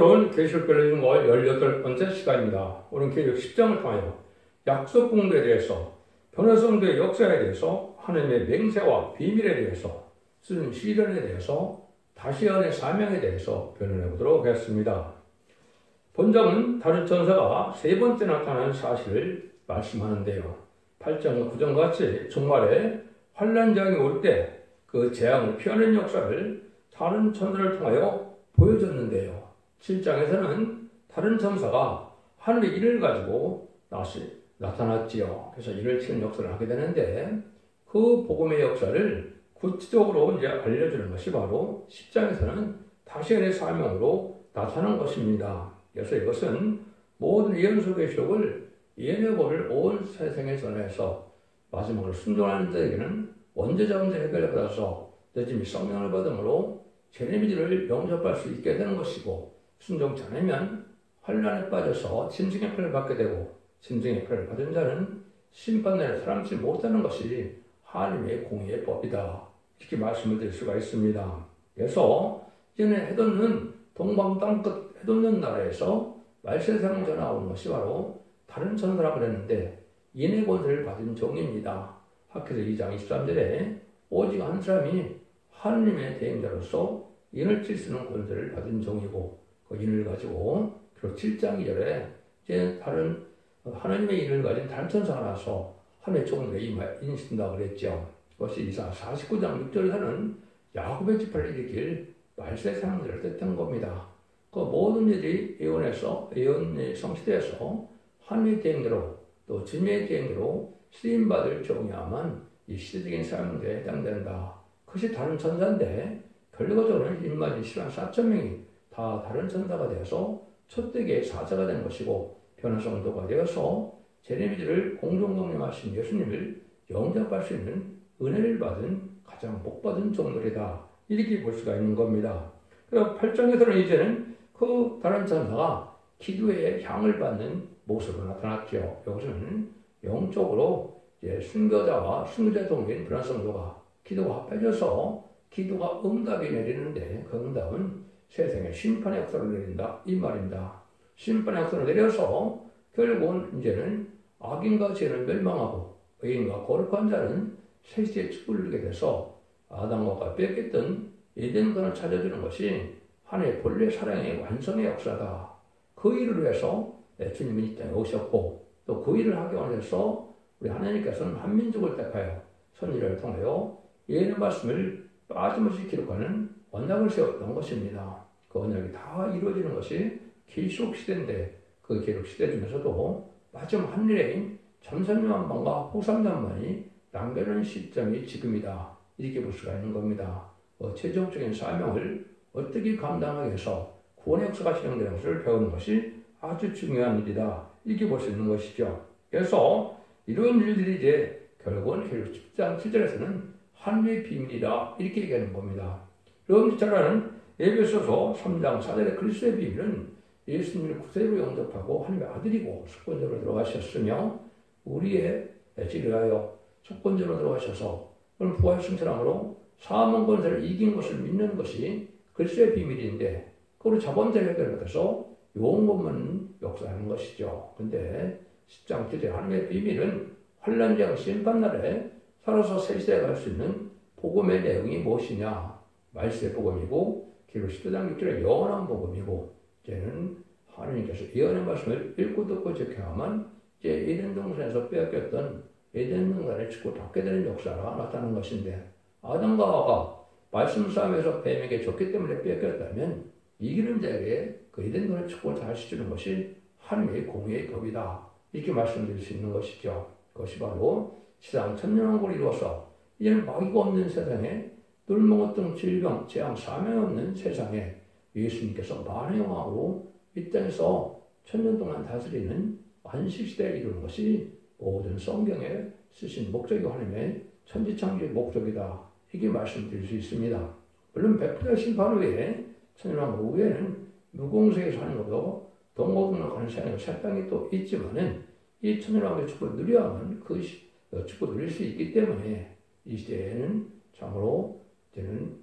오늘은 계시록별로 중월 18번째 시간입니다. 오늘은 계시록 10장을 통하여 약속 공도에 대해서, 변화성도의 역사에 대해서, 하나님의 맹세와 비밀에 대해서, 쓰는 시련에 대해서, 다시언의 사명에 대해서 변론해 보도록 하겠습니다. 본장은 다른 천사가 세 번째 나타나는 사실을 말씀하는데요. 8장 9장 같이 종말에 환난장이 올 때 그 재앙을 피하는 역사를 다른 천사를 통하여 보여줬는데요. 7장에서는 다른 천사가 하늘의 일을 가지고 다시 나타났지요. 그래서 일을 치는 역사를 하게 되는데 그 복음의 역사를 구체적으로 이제 알려주는 것이 바로 10장에서는 다시언의 사명으로 나타난 것입니다. 그래서 이것은 모든 예언서 계시록을 예언해보를 온 세상에 전해서 마지막으로 순종하는 자에게는 원죄자문제 해결을 받아서 늦음이 성령을 받음으로 제네미지를 영접할 수 있게 되는 것이고, 순종치 않으면 환란에 빠져서 짐승의 표를 받게 되고, 짐승의 표를 받은 자는 심판날에 살아남지 못하는 것이 하나님의 공의의 법이다. 이렇게 말씀을 드릴 수가 있습니다. 그래서 이제는 해돋는 동방 땅끝 해돋는 나라에서 말세상을 전하오는 것이 바로 다른 천사라고 그랬는데 인의 권세를 받은 종입니다. 학교에서 2장 23절에 오직 한 사람이 하느님의 대행자로서 인을 칠 수 있는 권세를 받은 종이고, 그 인을 가지고 그리고 7장 2절에 이제 다른 하나님의 인을 가진 다른 천사가 나서 하나님의 종에게 인신다 그랬죠. 그것이 이사 49장 6절에서는 야곱의 지파를 일으킬 말세 사람들을 뜻한 겁니다. 그 모든 일이 예언의 성시대에서 하나님의 대행대로 또 진리의 대행대로 쓰임받을 종이야만 이 시대적인 사명대에 해당된다. 그것이 다른 천사인데 결과적으로는 인마지 10만 4천 명이 다 다른 천사가 되어서 첫대기의 사자가 된 것이고, 변화성도가 되어서 제네미지를 공동경림하신 예수님을 영접할 수 있는 은혜를 받은 가장 복받은 종들이다. 이렇게 볼 수가 있는 겁니다. 그리고 8장에서는 이제는 그 다른 천사가 기도의 향을 받는 모습으로 나타났죠. 여기서는 영적으로 순교자와 순교자 동기인 변화성도가 기도가 합해져서 기도가 응답이 내리는데, 그 응답은 세상에 심판의 역사를 내린다 이 말입니다. 심판의 역사를 내려서 결국은 이제는 악인과 죄는 멸망하고 의인과 거룩한 자는 세시의 축복을 누리게 돼서 아담과 뺏겼던 에덴권을 찾아주는 것이 하나님의 본래 사랑의 완성의 역사다. 그 일을 위해서 주님이 이 땅에 오셨고, 또 그 일을 하기 위해서 우리 하나님께서는 한 민족을 택하여 선지자를 통하여 예언의 말씀을 빠짐없이 기록하는 언약을 세웠던 것입니다. 그 언약이 다 이루어지는 것이 계시록 시대인데, 그 계시록 시대 중에서도 마지막 한일의 전선만방과 후삼단만이 남겨놓은 시점이 지금이다. 이렇게 볼 수가 있는 겁니다. 최종적인 사명을 어떻게 감당하기 위해서 구원의 역사가 진행되는 것을 배우는 것이 아주 중요한 일이다. 이렇게 볼 수 있는 것이죠. 그래서 이런 일들이 이제 결국은 계시록 10장 7절에서는 하나님의 비밀이다. 이렇게 얘기하는 겁니다. 여러분들 잘 아는 에베소서 3장 4절의 그리스도의 비밀은 예수님을 구세주로 영접하고 하나님의 아들이고 속건적으로 들어가셨으며, 우리의 죄를 위하여 속건적으로 들어가셔서 오늘 부활 승천함으로 사망 권세를 이긴 것을 믿는 것이 그리스도의 비밀인데, 그걸 자본자를 해결받아서 용것만 역사하는 것이죠. 근데 10장 7절 하나님의 비밀은 환난장 심판날에 살아서 새 시대에 갈 수 있는 복음의 내용이 무엇이냐? 말세의 복음이고, 그리고 10장 6절의 영원한 복음이고, 이제는 하나님께서 예언의 말씀을 읽고 듣고 지켜야만 이제 에덴 동산에서 빼앗겼던 에덴 동산의 축복을 받게 되는 역사가 나타나는 것인데, 아담과 하와가 말씀 싸움에서 뱀에게 졌기 때문에 빼앗겼다면 이기는 자에게 그 에덴 동산의 축복을 다시 주는 것이 하나님의 공의의 법이다. 이렇게 말씀드릴 수 있는 것이죠. 그것이 바로 세상 천년왕국을 이루어서 이제는 마귀가 없는 세상에, 늙먹었던 질병, 재앙, 사명 없는 세상에 예수님께서 만의 영광으로 이 땅에서 천년 동안 다스리는 안식시대에 이루는 것이 모든 성경에 쓰신 목적이고 하나님의 천지창조의 목적이다. 이게 말씀드릴 수 있습니다. 물론 백부자 심판 후에 천년왕국 후에는 무공세에 사는 것도 동고동락 하는 세상에 새 땅이 또 있지만은 이 천년왕국의 축복을 누려야만 그 축복을 누릴 수 있기 때문에 이 시대에는 참으로 이제는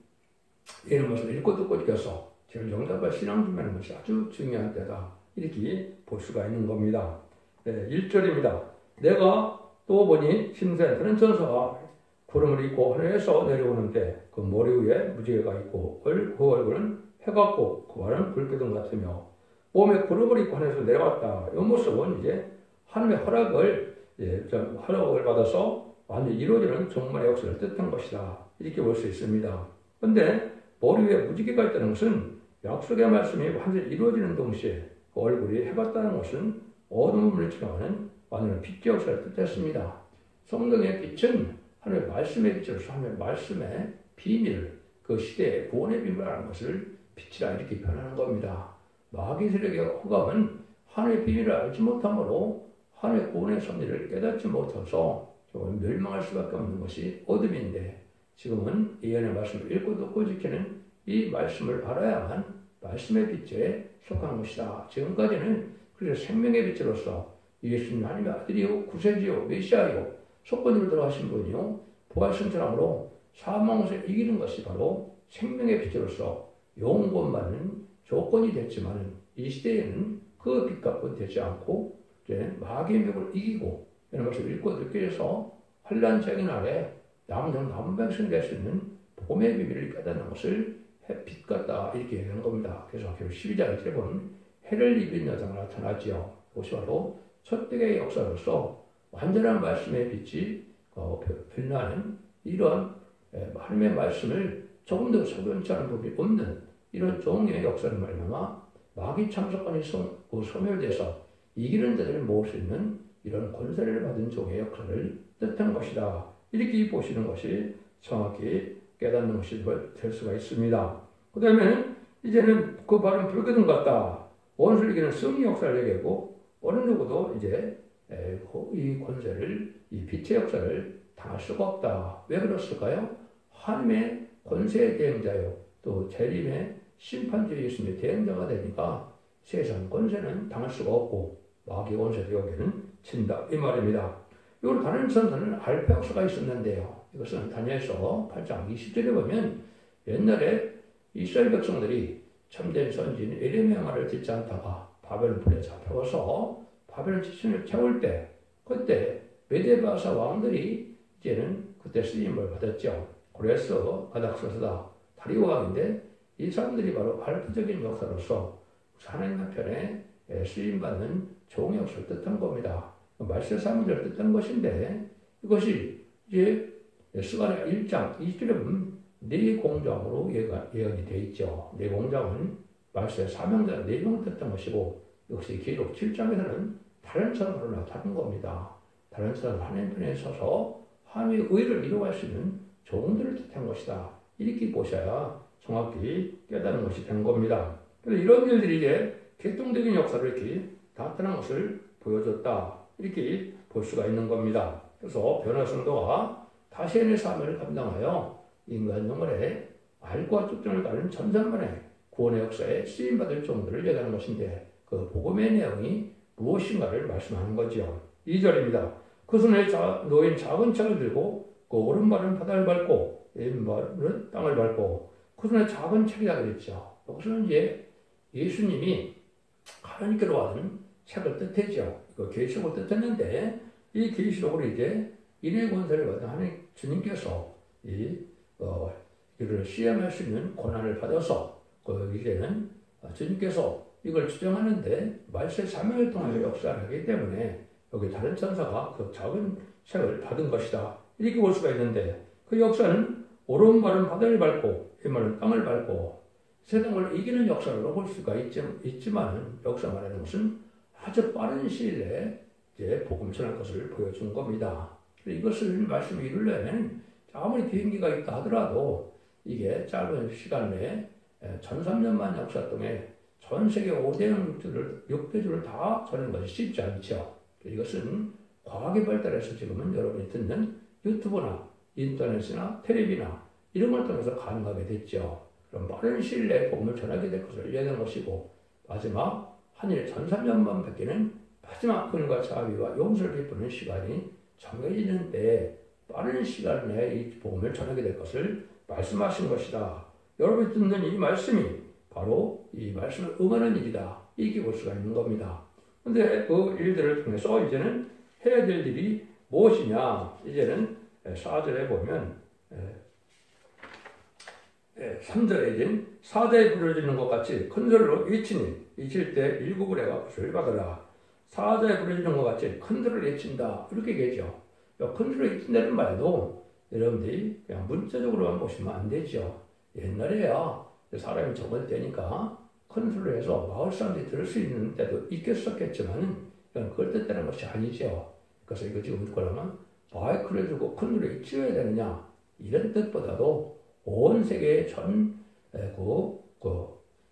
이런 것을 읽고 듣고 지켜서 정답과 신앙 준비하는 것이 아주 중요한 때다. 이렇게 볼 수가 있는 겁니다. 네, 1절입니다. 내가 또 보니 신세 다른 천사가 구름을 입고 하늘에서 내려오는데 그 머리 위에 무지개가 있고 그 얼굴은 해 같고 그 발은 불기둥 같으며 몸에 구름을 입고 하늘에서 내려왔다. 이 모습은 이제 하나님의 허락을 받아서 완전히 이루어지는 종말의 역사를 뜻한 것이다. 이렇게 볼 수 있습니다. 그런데 머리 위에 무지개가 있다는 것은 약속의 말씀이 완전히 이루어지는 동시에 그 얼굴이 해 같다는 것은 어둠을 지나가는 완전한 빛의 역사를 뜻했습니다. 성경의 빛은 하나님의 말씀의 빛으로서 하나님의 말씀의 비밀, 그 시대의 구원의 비밀이라는 것을 빛이라 이렇게 표현하는 겁니다. 마귀 세력의 호감은 하나님의 비밀을 알지 못함으로 하나님의 구원의 섭리를 깨닫지 못해서 조금 멸망할 수밖에 없는 것이 어둠인데 지금은 예언의 말씀을 읽고 듣고 지키는 이 말씀을 알아야만 말씀의 빛에 속한 것이다. 지금까지는 그래서 생명의 빛으로서 예수님 하나님의 아들이요 구세주요 메시아요 속건으로 들어가신 분이요 부활승천함으로 사망을 이기는 것이 바로 생명의 빛으로서 영원받는 조건이 됐지만 이 시대에는 그 빛값은 되지 않고 이제 마귀의 벽을 이기고 이런 것을 읽고 듣게 해서 환란적인 날에 남은 백성이 될 수 있는 복음의 비밀을 깨닫는 것을 빛 같다 이렇게 얘기하는 겁니다. 그래서 12장 1절에 보면 해를 입은 여자가 나타나지요. 그것이 바로 첫 대의 역사로서 완전한 말씀의 빛이 빛나는 이런 하나님의 말씀을 조금 더 소변치 않은 부분이 없는 이런 종의 역사를 말미암아 마귀 참석관이 소멸돼서 이기는 자들을 모을 수 있는 이런 권세를 받은 종의 역사를 뜻한 것이다. 이렇게 보시는 것이 정확히 깨닫는 것이 될 수가 있습니다. 그 다음에 이제는 그 발은 불기둥 같다. 원수를 이기는 승리 역사를 얘기하고 어느 누구도 이제 이 권세를 이 빛의 역사를 당할 수가 없다. 왜 그렇을까요? 하나님의 권세의 대행자요 또 재림의 심판주의 예수님의 대행자가 되니까 세상 권세는 당할 수가 없고 마귀 권세도 여기는 진다 이 말입니다. 이걸 다른 선서는 알파 역사가 있었는데요. 이것은 다니엘서 8장 20절에 보면 옛날에 이스라엘 백성들이 참된 선지인 에레미야 말을 듣지 않다가 바벨론 불에 잡혀가서 바벨론 지신을 채울 때 그때 메데바사 왕들이 이제는 그때 쓰임을 받았죠. 그래서 아닥사스다 다리오 왕인데 이 사람들이 바로 알파적인 역사로서 하나님 편에 쓰임받는 종의 역사를 뜻한 겁니다. 말세 3일을 뜻한 것인데 이것이 이제 스가랴 1장 20절에 보면 네 공장으로 예언이 되어 있죠. 네 공장은 말세 사명자 4명을 뜻한 것이고 역시 기록 7장에서는 다른 사람으로 나타난 겁니다. 다른 사람 하나님 편에 서서 하나님의 의를 이루어갈 수 있는 종들을 뜻한 것이다. 이렇게 보셔야 정확히 깨닫는 것이 된 겁니다. 그래서 이런 일들이 이제 객동적인 역사를 이렇게 나타난 것을 보여줬다. 이렇게 볼 수가 있는 겁니다. 그래서 변화성도가 다시의 사명을 감당하여 인간 영혼의 알과 특징을 따른 전산만의 구원의 역사에 쓰임받을 종들을 얘기하는 것인데 그 복음의 내용이 무엇인가를 말씀하는 거죠. 2절입니다. 그 손에 놓인 작은 책을 들고 그 오른발은 바다를 밟고 왼발은 땅을 밟고 그 손에 작은 책이라 그랬죠. 여기서는 이제 예수님이 하나님께로 와는 책을 뜻했죠. 그 계시록을 뜻했는데 이 계시록을 이제 인의 권세를 받은 하나님 주님께서 이를 시험할 수 있는 권한을 받아서 이제는 주님께서 이걸 추정하는데 말세 3일을 통해서 역사를 하기 때문에 여기 다른 천사가 그 작은 책을 받은 것이다. 이렇게 볼 수가 있는데 그 역사는 오른발은 바다를 밟고 왼발은 땅을 밟고 세상을 이기는 역사로 볼 수가 있지만 역사 말하는 것은 아주 빠른 시일 내에 이제 복음 전할 것을 보여준 겁니다. 이것을 말씀을 이루려면 아무리 비행기가 있다 하더라도 이게 짧은 시간 내에 1300년 역사 동안 전 세계 5대형 6대주를 다 전하는 것이 쉽지 않죠. 이것은 과학이 발달해서 지금은 여러분이 듣는 유튜브나 인터넷이나 텔레비나 이런 걸 통해서 가능하게 됐죠. 그럼 빠른 시일 내에 복음을 전하게 될 것을 얘기하는 것이고 마지막 한일 1300만 뵙기는 마지막 은과 자비와 용서를 베푸는 시간이 정해지는 때에 빠른 시간 내에 이 복음을 전하게 될 것을 말씀하신 것이다. 여러분이 듣는 이 말씀이 바로 이 말씀을 응하는 일이다. 이렇게 볼 수가 있는 겁니다. 그런데 그 일들을 통해서 이제는 해야 될 일이 무엇이냐? 이제는 4절에 보면 3절에 이제 사자에 부러지는 것 같이 큰 소리로 외치니 외칠 때 일곱을 해가 구슬을 받으라. 사자에 부러지는 것 같이 큰 소리를 외친다. 이렇게 얘기하죠. 큰 소리를 외친다는 말도 여러분들이 그냥 문자적으로만 보시면 안 되죠. 옛날에야 사람이 적을 때니까 큰 소리를 해서 마을 사람들이 들을 수 있는 때도 있겠었겠지만 이건 그걸 뜻하는 것이 아니죠. 그래서 이거 지금 듣고 나면 마이크를 들고 큰 소리를 외쳐야 되느냐 이런 뜻보다도 온 세계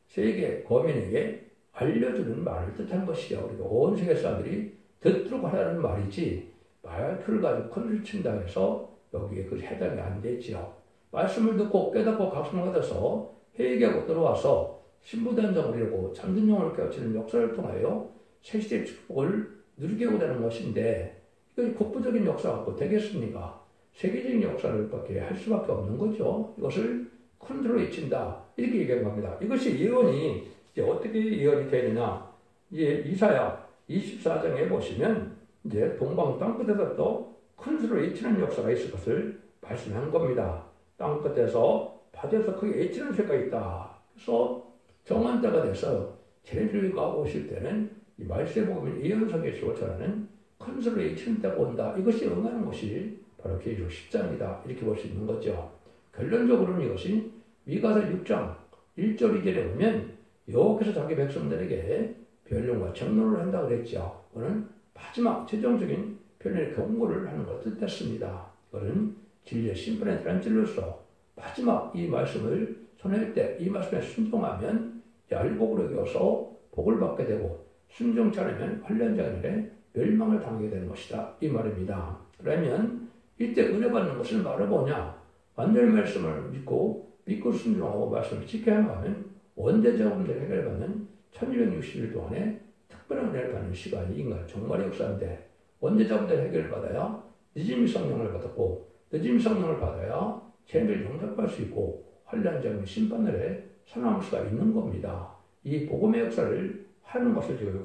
세계 거민에게 알려주는 말을 뜻한 것이죠. 그리고 온 세계 사람들이 듣도록 하라는 말이지 마이크를 가지고 큰 소리를 친다 해서 여기에 그 해당이 안 되지요. 말씀을 듣고 깨닫고 각성받아서 회개하고 들어와서 신부단정을 이루고 참된 영혼을 깨우치는 역사를 통하여 새시대의 축복을 누리게 오다는 것인데 이것이 국부적인 역사 갖고 되겠습니까? 세계적인 역사를 밖에 할 수밖에 없는 거죠. 이것을 큰 소리로 외친다. 이렇게 얘기한 겁니다. 이것이 예언이 이제 어떻게 예언이 되느냐? 이제 이사야 24장에 보시면 이제 동방 땅끝에서 또 큰 소리로 외치는 역사가 있을 것을 말씀한 겁니다. 땅끝에서 바다에서 크게 외치는 새가 있다. 그래서 정한 때가 돼서 제주가 오실 때는 이 말세에 보면 예언석에 지고처라는 큰 소리로 외치는 때가 온다. 이것이 응하는 것이 바로 계시록 10장이다. 이렇게 볼 수 있는 거죠. 결론적으로는 이것이 미가서 6장 1절 2절에 보면 여호와께서 자기 백성들에게 변론과 정론을 한다고 그랬죠. 그거는 마지막 최종적인 변론의 경고를 하는 걸 뜻했습니다. 이거는 진리의 심판에 대한 진로서 마지막 이 말씀을 전할 때 이 말씀에 순종하면 얄복으로 이어서 복을 받게 되고 순종치 않으면 환란자들의 멸망을 당하게 되는 것이다. 이 말입니다. 그러면 이때 은혜 받는 것은 바로 뭐냐? 완전히 말씀을 믿고 순종하고 말씀을 지켜야 하면 원대적으로 해결받는 1260일 동안에 특별한 은혜를 받는 시간이 인간 정말의 역사인데 원대적으로 해결을 받아야 늦음이 성령을 받았고 늦음이 성령을 받아야 죄를 용납할 수 있고 환란적인 심판날에 살아남을 수가 있는 겁니다. 이 복음의 역사를 하는 것을 지금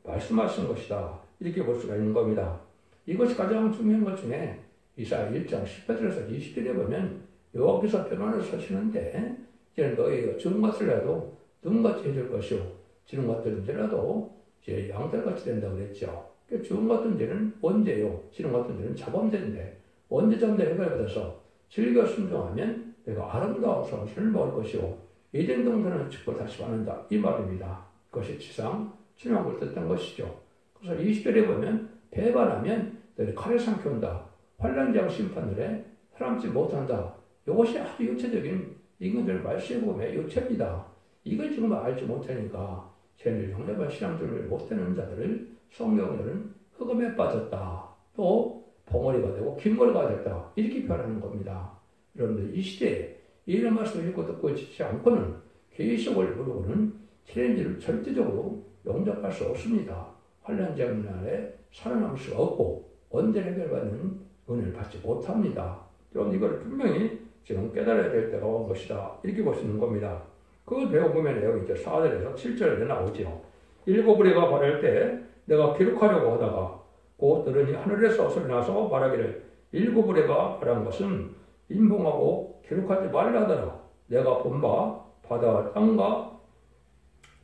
말씀하신 것이다. 이렇게 볼 수가 있는 겁니다. 이것이 가장 중요한 것 중에 이사야 1장 18절에서 20절에 보면 여호와께서 변화를 서시는데 이제 너희가 죽은 것을라도 눈같이 해줄 것이요 지는 것들은지라도 이제 양털같이 된다고 그랬죠. 죽은 것들은 언제요? 지는 것들은 자범대인데 언제 잠대 해결받아서 즐겨 순종하면 내가 아름다운 성신을 먹을 것이요 에덴 동산의 축복을 다시 받는다. 이 말입니다. 그것이 지상 신앙을 뜻한 것이죠. 그래서 20절에 보면 배반하면 너희 칼에 삼켜온다. 환란장 심판들에 사람지 못한다. 이것이 아주 유체적인 인간들 말씀의 복음의 유체입니다. 이걸 지금 알지 못하니까 죄를 용납할 신앙들을 못하는 자들을 성경에는 흑암에 빠졌다. 또 벙어리가 되고 긴 머리가 됐다. 이렇게 표현하는 겁니다. 여러분들 이 시대에 이런 말씀을 읽고 듣고 지지 않고는 계시록을 모르고는 챌린지를 절대적으로 용접할 수 없습니다. 환란장날에 살아남을 수가 없고 언제나 해결받는 은혜를 받지 못합니다. 여러분 이걸 분명히 지금 깨달아야 될 때가 온 것이다. 이렇게 볼 수 있는 겁니다. 그걸 배워보면 여기 이제 4절에서 7절에 나오죠. 일곱 우리가 바랄 때 내가 기록하려고 하다가 곧 들으니 하늘에서 소리 나서 말하기를 일곱 우리가 바란 것은 인봉하고 기록하지 말라더라. 내가 본 바 바다와 땅과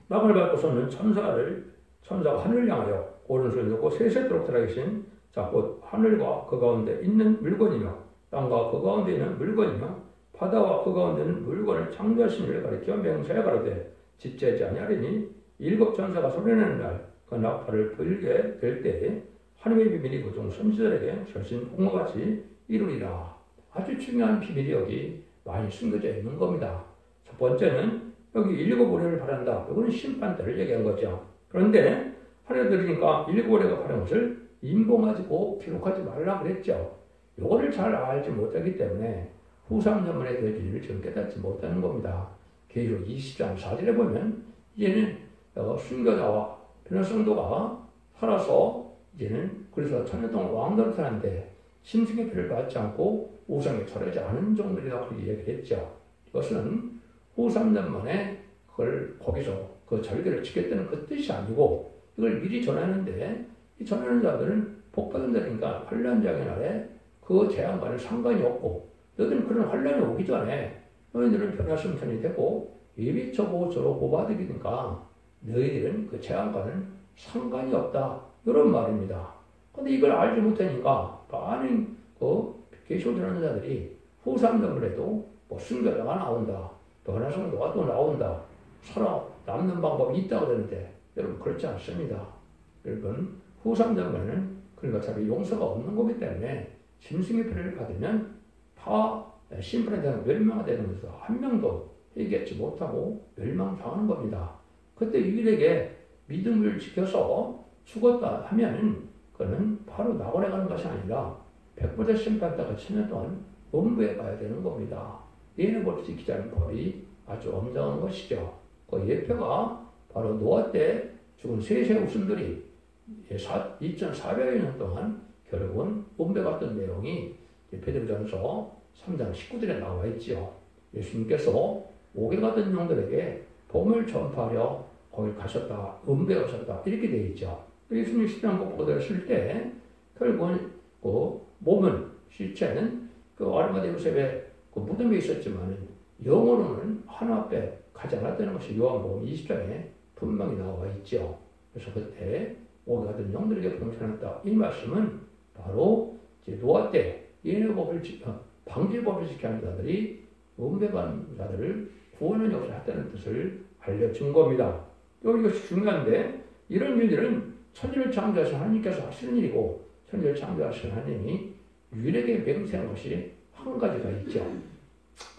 땅을 밟고서는 천사가 하늘을 향하여 오른손을 들고 세세토록 살아계신 곧 하늘과 그 가운데 있는 물건이며 땅과 그 가운데 있는 물건이며 바다와 그 가운데 있는 물건을 창조하신 이를 가리켜 맹세하여 가로되 지체하지 아니하리니 일곱 천사가 소리내는 날 그 나팔을 불게 될 때에 하나님의 비밀이 그중 선지자들에게 절신 홍어같이 이루리라. 아주 중요한 비밀이 여기 많이 숨겨져 있는 겁니다. 첫 번째는 여기 일곱 오래를 바란다. 이거는 심판 때를 얘기한 거죠. 그런데 하늘 들으니까 일곱 오래가 바란 것을 인봉하고 기록하지 말라 그랬죠. 이거를 잘 알지 못하기 때문에 후삼전문에 대해 진리를 지금 깨닫지 못하는 겁니다. 계시록 20장 4절에 보면 이제는 순교자와 변호성도가 살아서 이제는 그래서 천년 동안 왕노릇 하는데 짐승의 피를 받지 않고 우상에 절하지 않은 종들이라고 그렇게 얘기를 했죠. 이것은 후삼전문의 그걸 거기서 그 절개를 지켰다는 그 뜻이 아니고 이걸 미리 전하는데 이 전하는 자들은 복받은 자니까 환란장의 날에 그 재앙과는 상관이 없고 너희들은 그런 환란이 오기 전에 너희들은 변화승천이 되고 예비 처고 저로 보호받으니까 너희들은 그 재앙과는 상관이 없다 이런 말입니다. 근데 이걸 알지 못하니까 많은 그 계시록 전하는 자들이 후삼정글에도 뭐 순교자가 나온다, 변화성도가 또 나온다, 살아남는 방법이 있다고 그러는데 여러분 그렇지 않습니다. 여러분 후삼정글에는 그러니까 자기 용서가 없는 거기 때문에 짐승의 피를 받으면 다 심판에 대한 멸망이 되는 것에서 한 명도 회개하지 못하고 멸망당하는 겁니다. 그때 유일하게 믿음을 지켜서 죽었다 하면은 그는 바로 낙원에 가는 것이 아니라 백보자 심판다가 1000년 동안 음부에 가야 되는 겁니다. 예언의 법을 지키지 않은 법이 아주 엄정한 것이죠. 그 예표가 바로 노아 때 죽은 셋의 웃음들이 2400여 년 동안 결국은 음부에 갔던 내용이 베드로전서 3장 19절에 나와 있지요. 예수님께서 옥에 가던 영들에게 복음을 전파하려 거기 가셨다, 음부에 가셨다 이렇게 되어 있죠. 예수님 십자가 보도했을 때 결국은 그 몸은 시체는 그 아르마대 요셉의 그 무덤에 있었지만 영으로는 하나 앞에 가지 않았다는 것이 요한복음 20장에 분명히 나와 있죠. 그래서 그때 옥에 가던 영들에게 복음을 전했다. 이 말씀은 바로 이제 노아 때 예언의 법을 방주법을 지켜야 하는 자들이 음부에 간 자들을 구원의 역사를 했다는 뜻을 알려준 겁니다. 이것이 중요한데 이런 일들은 천지를 창조하신 하나님께서 하시는 일이고 천지를 창조하신 하나님이 유일하게 맹세한 것이 한 가지가 있죠.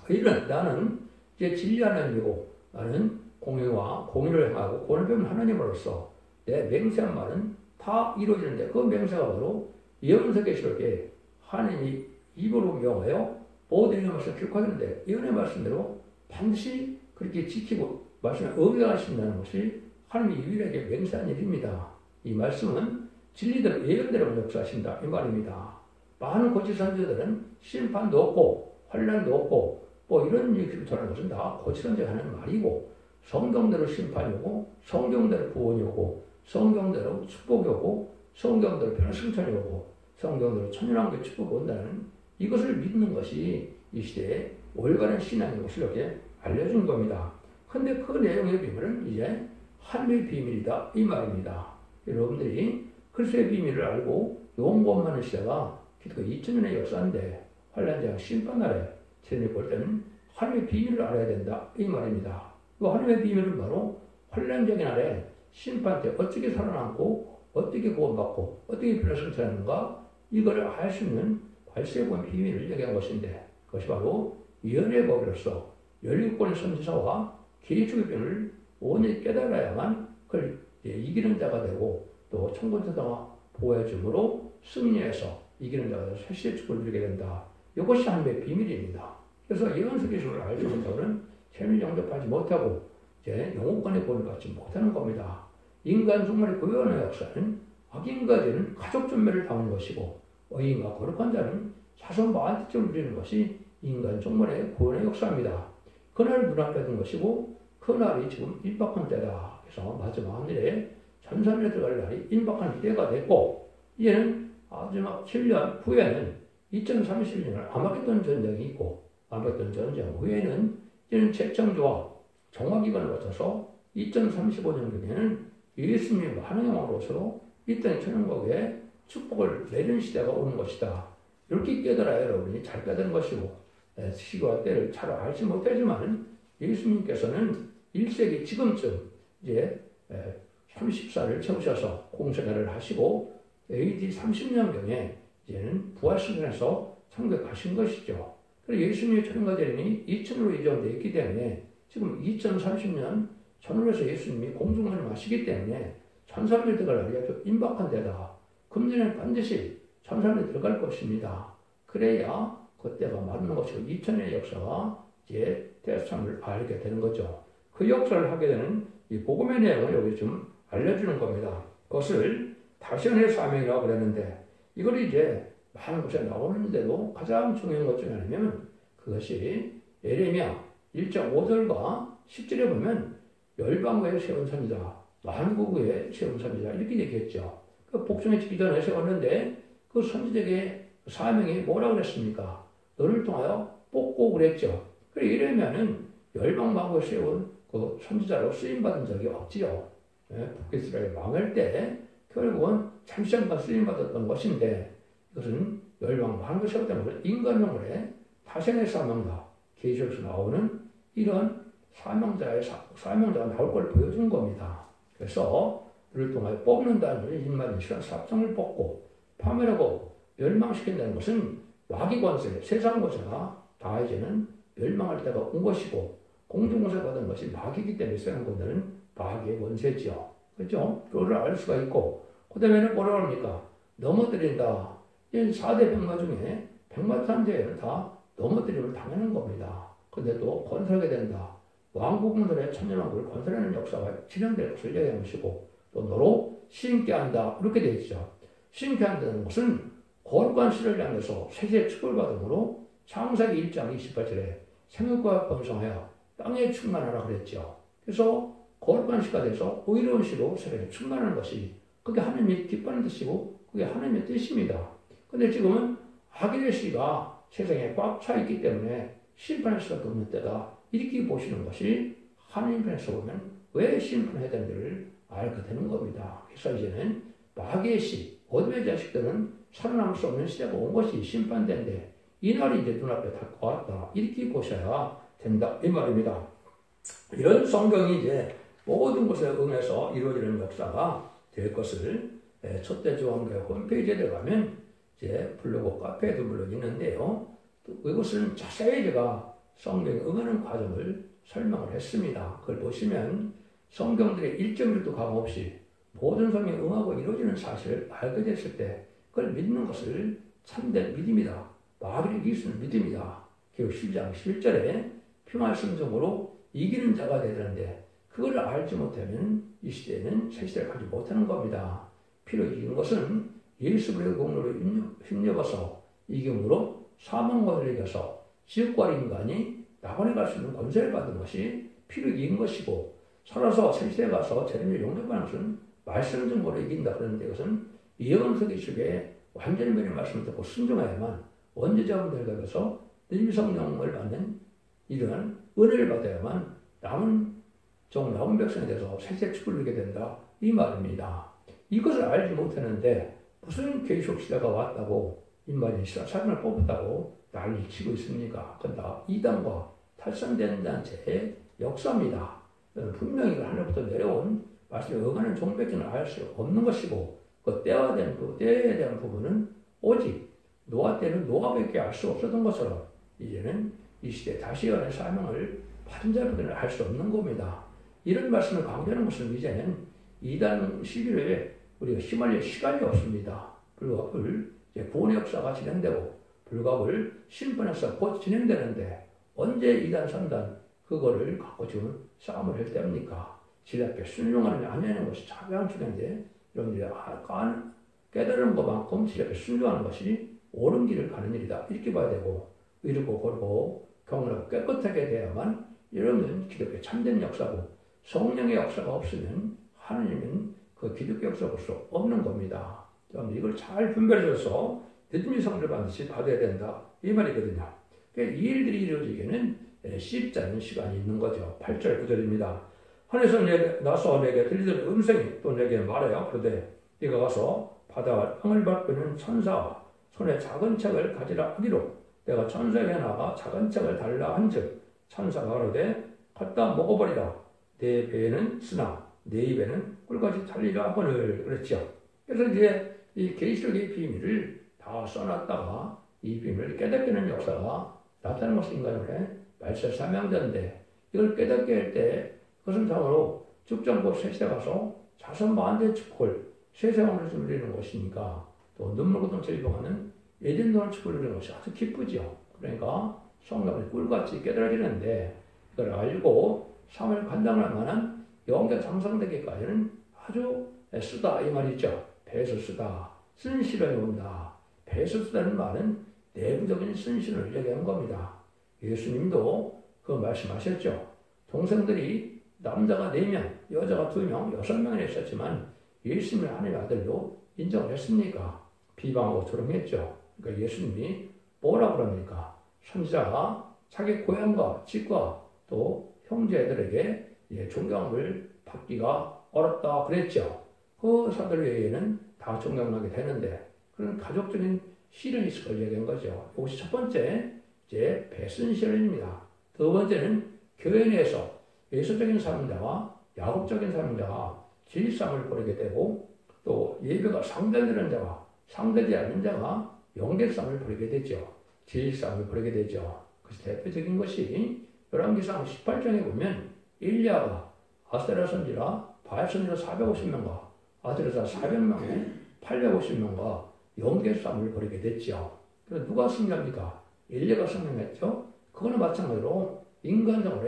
이런 나는 이제 진리 하나님이고 나는 공의와 공의를 행하고 구원을 배우는 하나님으로서 내 맹세한 말은 다 이루어지는데 그 맹세가 바로 예언서 계시록에 하나님이 입으로 명하여 모든 말씀을 기록하는데 예언의 말씀대로 반드시 그렇게 지키고 말씀에 의뢰하신다는 것이 하나님이 유일하게 맹세한 일입니다. 이 말씀은 진리대로 예언대로 역사하신다 이 말입니다. 많은 거짓 선지자들은 심판도 없고 환란도 없고 뭐 이런 얘기를 전하는 것은 다 거짓 선지자가 하는 말이고 성경대로 심판이 오고 성경대로 구원이 오고 성경대로 축복이 오고 성경대로 변화승천이 오고 성경대로 천년왕국의 축복이 온다는 이것을 믿는 것이 이 시대의 올바른 신앙인 것을 이렇게 알려준 겁니다. 근데 그 내용의 비밀은 이제 하늘의 비밀이다 이 말입니다. 여러분들이 그리스도의 비밀을 알고 용고하는 시대가 기껏 2000년의 역사인데 환란장 심판날에 제대로 볼 때는 하늘의 비밀을 알아야 된다 이 말입니다. 그 하늘의 비밀은 바로 환란장의 날에 심판 때 어떻게 살아남고 어떻게 구원받고 어떻게 변화승천하는가 이거를 알 수 있는 발세본 비밀을 얘기한 것인데 그것이 바로 예언의 법으로서 17권의 선지자와 계시의 비밀을 온전히 깨달아야만 그걸 이기는 자가 되고 또 천군천사가 보호해 줌으로 승리해서 이기는 자가 되어 세시의 축복을 누리게 된다. 이것이 하나님의 비밀입니다. 그래서 예언서 계시록을 알지 못하고는 재미를 영접하지 못하고 이제 영혼권의 구원을 받지 못하는 겁니다. 인간 종말의 고요한 역사는 악인과는 가족 전멸을 당하는 것이고 의인과 거룩한 자는 자손 만티점을 누리는 것이 인간 종말의 구원의 역사입니다. 그날을 눈앞에 둔 것이고 그날이 지금 임박한 때다. 그래서 마지막 하늘에 전산에 들어갈 날이 임박한 때가 됐고 이제는 마지막 7년 후에는 2031년을 아마겟돈 전쟁이 있고 아마겟돈 전쟁 후에는 이제는 재창조와 정화기간을 거쳐서 2035년경에는 예수님이 하나님으로서 이 땅의 천연국에 축복을 내리는 시대가 오는 것이다. 이렇게 깨달아야 여러분이 잘 깨달은 것이고 시기와 때를 잘 알지 못하지만 예수님께서는 1세기 지금쯤 이제 30살을 채우셔서 공생애를 하시고 AD 30년경에 이제는 부활승천해서 천국에 가신 것이죠. 그리고 예수님의 천국가절이 2000으로 예정되어 있기 때문에 지금 2030년 천국에서 예수님이 공중을 하시기 때문에 천사들이 들어갈 날이 아주 임박한 데다. 금년에는 반드시 천사들이 들어갈 것입니다. 그래야 그때가 맞는 것이고 2000년의 역사가 이제 대참을 알게 되는 거죠. 그 역사를 하게 되는 이 복음의 내용을 여기 좀 알려주는 겁니다. 그것을 다시언의 사명이라고 그랬는데 이걸 이제 많은 곳에 나오는데도 가장 중요한 것 중에 하나는 그것이 예레미야 1장 5절과 10절에 보면 열방구에 세운 선지자, 만국에 세운 선지자 이렇게 얘기했죠. 그 복종에 지기 전에 세웠는데 그 선지자에게 사명이 뭐라고 그랬습니까? 너를 통하여 뽑고 그랬죠. 그래 이러면은 열방만국에 세운 그 선지자로 쓰임받은 적이 없지요. 북이스라엘 망할 때 결국은 잠시잠깐 쓰임받았던 것인데 이것은 열방만국에 세웠다는 것은 인간명물에 타생의 사명자, 계시록에서 나오는 이런 사명자가 나올 걸 보여준 겁니다. 그래서 그를 통하여 뽑는다는 것은 인마는 시간 삽성을 뽑고 파멸하고 멸망시킨다는 것은 마귀 권세, 세상 권세가 다 이제는 멸망할 때가 온 것이고 공중권세 받은 것이 마귀이기 때문에 세상 권세는 마귀의 권세지요. 그렇죠? 그걸 알 수가 있고 그 다음에는 뭐라고 합니까? 넘어뜨린다. 이 4대 백마 중에 백마탄제는 다 넘어뜨림을 당하는 겁니다. 근데 또 건설하게 된다. 왕국들의 천년왕국을 건설하는 역사가 진행될 것을 얘기하는 것이고 또 너로 심게 한다. 이렇게 되어 있죠. 심게 한다는 것은 거룩한 씨를 향해서 세세에 축복받음으로 창세기 1장 28절에 생육과 번성하여 땅에 충만하라 그랬죠. 그래서 거룩한 씨가 돼서 의로운 씨로 세상에 충만하는 것이 그게 하나님이 기뻐하는 뜻이고 그게 하나님의 뜻입니다. 근데 지금은 악인의 씨가 세상에 꽉 차 있기 때문에 심판할 수밖에 없는 때다. 이렇게 보시는 것이 하나님 편에서 보면 왜 심판해야 되는지를 알게 되는 겁니다. 그래서 이제는 마귀의 씨, 어둠의 자식들은 살아남을 수 없는 시대가 온 것이 심판대인데 이날이 이제 눈앞에 다가왔다. 이렇게 보셔야 된다. 이 말입니다. 이런 성경이 이제 모든 것에 응해서 이루어지는 역사가 될 것을 첫대 조항교회 홈페이지에 들어가면 이제 블로그 카페에도 물론 있는데요. 이것은 자세히 제가 성경에 응하는 과정을 설명을 했습니다. 그걸 보시면 성경들의 일정일도 감없이 모든 성경에 응하고 이루어지는 사실을 알게 됐을 때 그걸 믿는 것을 참된 믿음이다. 마귀를 이길 수 있는 믿음이다. 계시록 12장 11절에 피말씀정으로 이기는 자가 되는데 그걸 알지 못하면 이 시대에는 새 시대를 가지 못하는 겁니다. 피로 이기는 것은 예수 그리스도의 공로로 힘입어서 이김으로 사망권을 이겨서 지옥과 인간이 낙원에 갈 수 있는 권세를 받은 것이 피로 이긴 것이고 살아서 새 시대에 가서 재림을 용납하는 것은 말씀 증거로 이긴다. 그런데 이것은 예언서기 속에 완전히 매일 말씀을 듣고 순종해야만 원죄자분 들어가서 늘 성령을 받는 이러한 은혜를 받아야만 남은 남은 백성에 대해서 새세 축을 누리게 된다. 이 말입니다. 이것을 알지 못했는데 무슨 계시록 시대가 왔다고 인마린 사람을 뽑았다고 난리 치고 있습니까? 그건 다 이단과 탈선된 단체의 역사입니다. 분명히 하늘부터 내려온 말씀에 응하는 종백기는 알 수 없는 것이고 그 때에 대한 부분은 오직 노아 때는 노아밖에 알 수 없었던 것처럼 이제는 이 시대에 다시 열린 사명을 받은 자들은 알 수 없는 겁니다. 이런 말씀을 강조하는 것은 이제는 이단 시기에 우리가 휘말릴 시간이 없습니다. 불가불 구원의 역사가 진행되고 불가불 심판의 역사가 곧 진행되는데 언제 이단 선단 그거를 갖고 지금 싸움을 할 때입니까? 진리앞에 순종하느냐 안 하는 것이 자기한 중인데 여러분들이 깨달은 것만큼 진리앞에 순종하는 것이 옳은 길을 가는 일이다. 이렇게 봐야 되고 의롭고 고르고 경건하고 깨끗하게 돼야만 여러분들은 기독교의 참된 역사고 성령의 역사가 없으면 하나님은 그 기독교 역사가 볼 수 없는 겁니다. 이걸 잘 분별해서 믿음의 성를 반드시 받아야 된다. 이 말이거든요. 그러니까 이 일들이 이루어지기에는 쉽지 않은 시간이 있는 거죠. 8절 9절입니다. 하늘에서 나서 내게 들리던 음성이 또 내게 말해요. 그런데 네가 가서 바다와 땅을 바꾸는 천사와 손에 작은 책을 가지라 하기로 내가 천사에게 나가 작은 책을 달라 한즉 천사가 가로되 갖다 먹어버리라. 내 배에는 쓰나 내 입에는 꿀같이 달리라 하거늘. 그렇죠. 그래서 이제 이 계시록의 비밀을 다 써놨다가 이 비밀을 깨닫게 하는 역사가 나타나는 것이 인간의 말세 사명자인데 이걸 깨닫게 할 때 그것은 참으로 죽정고 세세 가서 자선 만대의 축복을 세상으로 누리는 것이니까 또 눈물 고통을 일봉하는 예전도는 축복을 누리는 것이 아주 기쁘죠. 그러니까 성경을 꿀같이 깨달아지는데 이걸 알고 삶을 관장할 만한 영계 장성되기까지는 아주 쓰다 이 말이죠. 배에서 쓰다. 쓴 시련이 온다. 배에서 쓰다는 말은 내부적인 쓴시를 얘기하는 겁니다. 예수님도 그 말씀하셨죠. 동생들이 남자가 4명, 여자가 2명, 6명이나 있었지만 예수님을 하나님의 아들로 인정을 했습니까? 비방하고 조롱했죠. 그러니까 예수님이 뭐라 그럽니까? 선지자가 자기 고향과 집과 또 형제들에게 존경을 받기가 어렵다 그랬죠. 그 사들 외에는 다 존경하게 되는데 그런 가족적인 시련이 있을 걸 얘기한 거죠. 이것이 첫 번째 이제 배신 시련입니다. 두 번째는 교회 내에서 예수적인 사명자와 야곱적인 사명자가 질싸움을 벌이게 되고 또 예배가 상대되는 자와 상대되지 않는 자가 영계싸움을 벌이게 되죠. 질싸움을 벌이게 되죠. 그래서 대표적인 것이 열왕기상 18장에 보면 일리야가 아세라 선지라 바알 선지라 450명과 아드레사 400명에 850명과 영계싸움을 벌이게 됐죠. 그래서 누가 승리합니까? 일리야가 승리했죠. 그거는 마찬가지로 인간적으로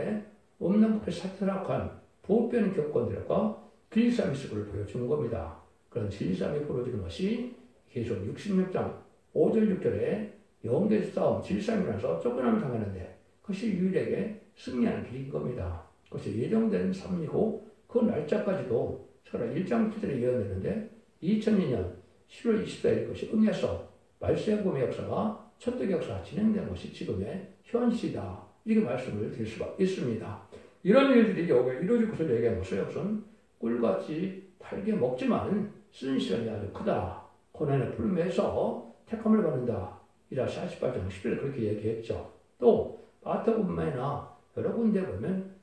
없는 사태락한 보편의 교권들과 질싸움이 있을 걸 보여주는 겁니다. 그런 질싸움이 벌어지는 것이 계속 66장 5절 6절에 영계싸움, 질싸움이라서 쫓겨남을 당하는데 그것이 유일하게 승리하는 길인 겁니다. 그것이 예정된 삶이고 그 날짜까지도 서라 1장 7절에 예언되는데 2002년 10월 24일 것이 응해서 말세금의 역사가 첫대 역사가 진행된 것이 지금의 현실이다. 이렇게 말씀을 드릴 수가 있습니다. 이런 일들이 이루어질 것을 얘기한 것은 우선 꿀같이 달게 먹지만 쓰는 시간이 아주 크다. 고난의 불매에서 택함을 받는다. 이라시 48장 10절에 그렇게 얘기했죠. 또 마태복음에나 여러 군데 보면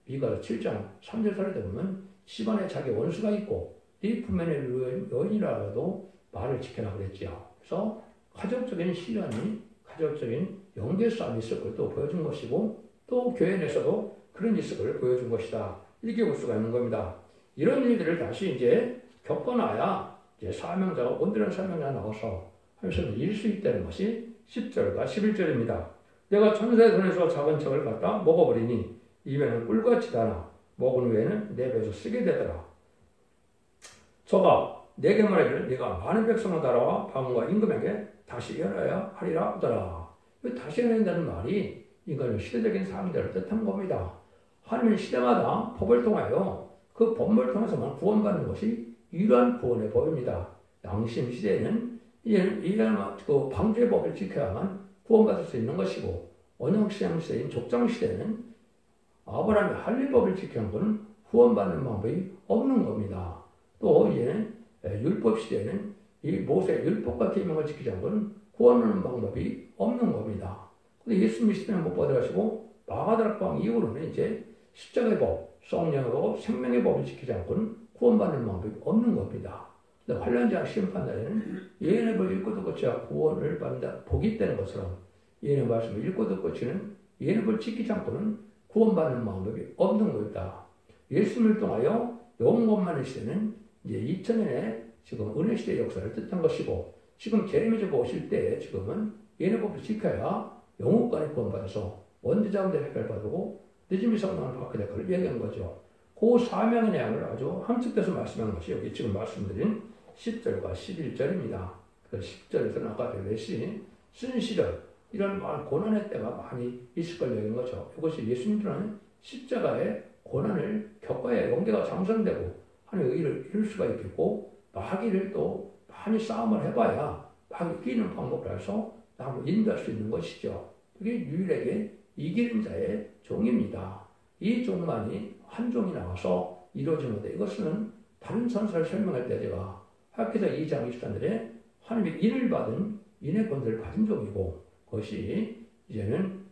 미가 7장 3절 설에 보면 집안에 자기 원수가 있고 네 품에는 여인이라도 말을 지켜라 그랬죠. 그래서 가족적인 시련이 가족적인 영계싸움이 있을 걸 또 보여준 것이고 또 교회 내에서도 그런 있을 걸 보여준 것이다. 이렇게 볼 수가 있는 겁니다. 이런 일들을 다시 이제 겪어놔야 이제 사명자가 온전한 사명자가 나와서 하면서 이길 수 있다는 것이 10절과 11절입니다. 내가 천사의 손에서 잡은 척을 갖다 먹어버리니 입에는 꿀같이 달아 먹은 후에는 내 배에서 쓰게 되더라. 저가 내게 말하기를 네가 많은 백성을 따라와 방언과 임금에게 다시 열어야 하리라 하더라. 다시 열어낸다는 말이 이거는 시대적인 사람들을 뜻한 겁니다. 하나님은 시대마다 법을 통하여 그 법을 통해서만 구원받는 것이 유일한 구원의 법입니다. 양심 시대에는 이런 그 방주의법을 지켜야만 구원받을 수 있는 것이고 언약시장 시대인 족장 시대는 아브라함의 할례법을 지키는 것은 구원받는 방법이 없는 겁니다. 또 이제는 율법 시대에는 이 모세의 율법과 계명을 지키지 않고는 구원하는 방법이 없는 겁니다. 근데 예수님이 시대는 못 받아가시고 마가다락방 이후로는 이제 십자가의 법, 성령의 법, 생명의 법을 지키지 않고는 구원받는 방법이 없는 겁니다. 근데 환란장 심판날에는 예언의 법을 읽고 듣고 지야 구원을 받는다, 복이 있다는 것처럼 예언의 말씀을 읽고 듣고 지는 예언의 법을 지키지 않고는 구원받는 방법이 없는 겁니다. 예수님을 통하여 영원만의 시대는 이제 2000년에 지금 은혜 시대의 역사를 뜻한 것이고 지금 제레미야가 오실 때 지금은 예언의 법을 지켜야 영혼간에 구원받아서 원죄자원들 해결받고 늦음이 성당을 받게 될 것을 얘기한 거죠. 그 사명의 내용을 아주 함축돼서 말씀하는 것이 여기 지금 말씀드린 10절과 11절입니다. 그 10절에서는 아까 배우듯이 순시련 이런 고난의 때가 많이 있을 걸 얘기한 거죠. 이것이 예수님들은 십자가의 고난을 겪어야 영계가 장성되고 하나님의 의를 이룰 수가 있겠고 마귀를 또 많이 싸움을 해봐야 마귀 이기는 방법을 해서 남을 인도할 수 있는 것이죠. 그게 유일하게 이기는 자의 종입니다. 이 종만이 한 종이 나와서 이루어지는데 이것은 다른 선사를 설명할 때 제가 학기사 2장 23절에 하나님의 인을 받은 인의 권세를 가진 종이고 그것이 이제는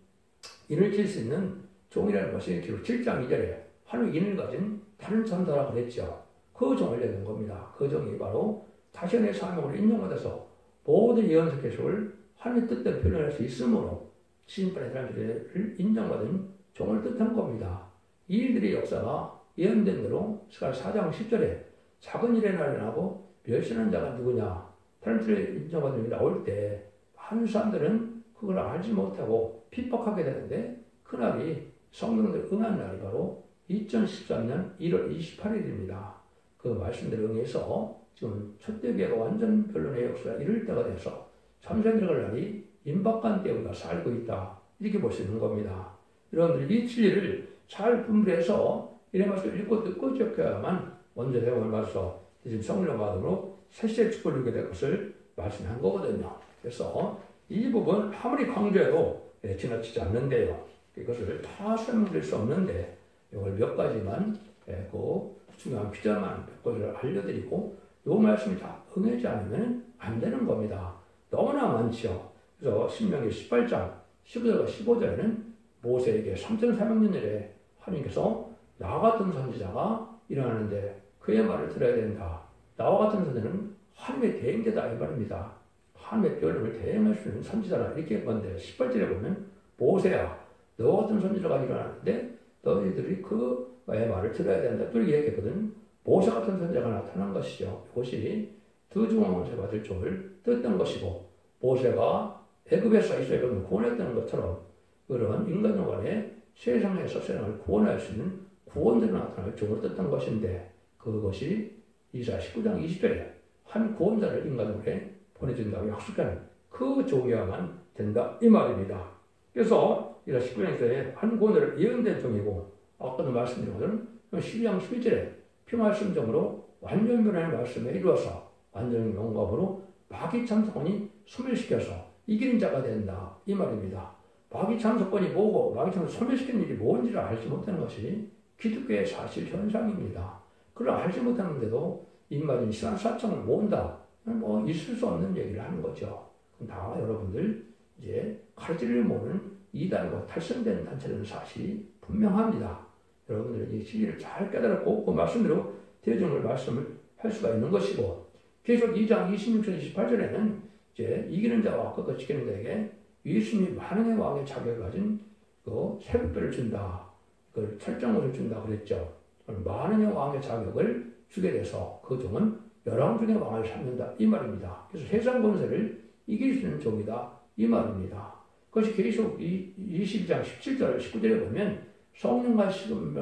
인을 칠 수 있는 종이라는 것이 기록 7장 2절에 하나님의 인을 가진 다른 선사라고 그랬죠. 그 종을 내는 겁니다. 그 종이 바로 자신의 사명으로 인정받아서 모든 예언서 계속을 하나님의 뜻대로 표현할 수 있으므로 신판의 사람들을 인정받은 종을 뜻한 겁니다. 이 일들의 역사가 예언된 대로 스가랴 4장 10절에 작은 일에 나타나고 멸시하는 자가 누구냐 사람들의 인정받은 일이 나올 때 많은 사람들은 그걸 알지 못하고 핍박하게 되는데 그날이 성령들 응한 날이 바로 2013년 1월 28일입니다. 그 말씀대로 응해서 지금 첫대교회가 완전 변론의 역사가 이룰 때가 돼서 참새 들어갈 날이 임박한 때 우리가 살고 있다. 이렇게 볼 수 있는 겁니다. 여러분들 이 진리를 잘 분별해서 이런 것을 읽고 듣고 기억해야만 먼저 내용을 받아서 대신 성령 받음으로 새시의 축복을 누리게 될 것을 말씀한 거거든요. 그래서 이 부분 아무리 강조해도 지나치지 않는데요. 이것을 다 설명드릴 수 없는데 이걸 몇 가지만 그 중요한 피자만 몇 가지를 알려드리고 이 말씀이 다 응하지 않으면 안 되는 겁니다. 너무나 많지요. 그래서 신명기 18장 15절과 15절에는 모세에게 3,400년 이래 하나님께서 나 같은 선지자가 일어나는데 그의 말을 들어야 된다. 나와 같은 선지자는 하나님의 대행자다 이 말입니다. 하나님의 표현을 대행할 수 있는 선지자라 이렇게 한 건데 18절에 보면 모세야 너와 같은 선지자가 일어나는데 너희들이 그의 말을 들어야 된다. 또 이렇게 얘기했거든. 모세 같은 선지자가 나타난 것이죠. 이것이 두중왕을 받을 쪽을 뜯던 것이고 모세가 애굽에서 이스라엘을 구원했다는 것처럼 그런 인간들 간에 세상에서 세상을 구원할 수 있는 구원자로 나타날 쪽을 뜯던 것인데 그것이 이사야 19장 20절에 한 구원자를 인간에게 보내준다고 약속하는 그 종이야만 된다 이 말입니다. 그래서 이사 19장에서 한 구원자를 예언된 종이고 아까도 말씀드린 것은 12장 11절에 피말씀정으로 완전 변화의 말씀에 이루어서 완전 영광으로 마귀 참사건이 소멸시켜서 이기는 자가 된다 이 말입니다. 마귀 참사건이 뭐고 마귀 참사 소멸시키는 일이 뭔지를 알지 못하는 것이 기독교의 사실 현상입니다. 그걸 알지 못하는데도 입맞은 신앙 사청을 모은다. 뭐 있을 수 없는 얘기를 하는 거죠. 그럼 다 여러분들 이제 가르치를 모으는 이단과 탈선된 단체라는 사실이 분명합니다. 여러분들이 이 진리를 잘 깨달았고 그 말씀대로 대중을 말씀을 할 수가 있는 것이고 계속 2장 26절 28절에는 이제 이기는 자와 끝까지 지키는 자에게 예수님이 만왕의 왕의 자격을 가진 그 새벽별을 준다. 그 철장옷을 준다 그랬죠. 만왕의 왕의 자격을 주게 돼서 그 종은 열왕 중의 왕을 삼는다 이 말입니다. 그래서 세상 권세를 이길 수 있는 종이다 이 말입니다. 그것이 계속 22장 17절 19절에 보면 성령과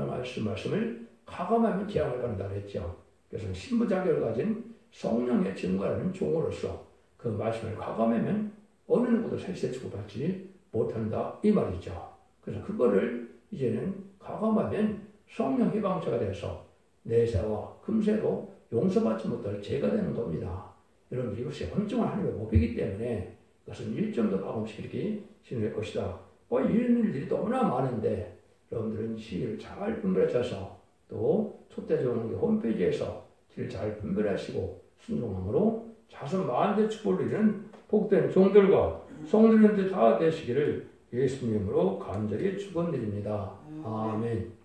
말씀을 가감하면 재앙을 받는다 그랬죠. 그래서 신부 자격을 가진 성령의 증거라는 종으로서 그 말씀을 가감하면 어느 누구도 세세 주고받지 못한다 이 말이죠. 그래서 그거를 이제는 가감하면 성령 해방자가 돼서 내세와 금세도 용서받지 못할 죄가 되는 겁니다. 여러분 이것이 헌정한 하나님의 법이기 때문에 이것은 일점도 가감시키기 시행할 것이다. 이런 일들이 너무나 많은데 여러분들은 시를 잘 분별하셔서 또 초대적인 홈페이지에서 시를 잘 분별하시고 순종함으로 자손 만대 축복을 이루는 복된 종들과 성도님들 다 되시기를 예수님으로 간절히 축원드립니다. 아멘.